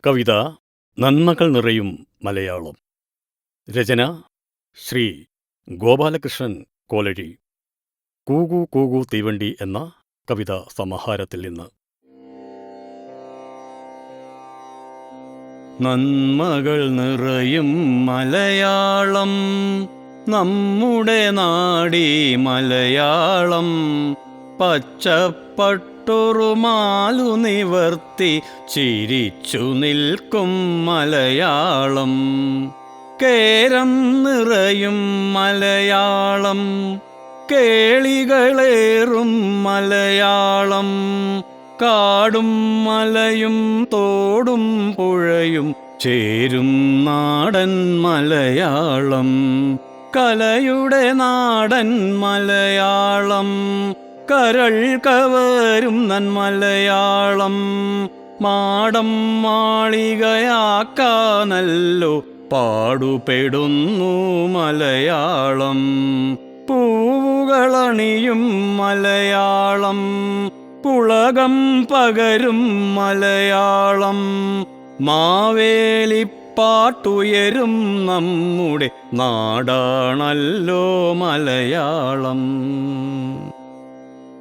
കവിത നന്മകൾ നിറയും മലയാളം. രചന ശ്രീ ഗോപാലകൃഷ്ണൻ കോലഴി. കൂകു കൂകു തീവണ്ടി എന്ന കവിതാ സമാഹാരത്തിൽ നിന്ന്. നന്മകൾ നിറയും മലയാളം, നമ്മുടെ നാടീ മലയാളം. പച്ചപ്പട്ടുറുമാലു നിവർത്തി ചിരിച്ചു നിൽക്കും മലയാളം. കേരം നിറയും മലയാളം, കേളികളേറും മലയാളം. കാടും മലയും തോടും പുഴയും ചേരും നാടൻ മലയാളം. കലയുടെ നാടൻ മലയാളം, കരൾ കവരും നന്മലയാളം. മാടം മാളികയാക്കാനല്ലോ പാടുപെടുന്നു മലയാളം. പൂവുകളണിയും മലയാളം, പുളകം പകരും മലയാളം. മാവേലിപ്പാട്ടുയരും നമ്മുടെ നാടാണല്ലോ മലയാളം.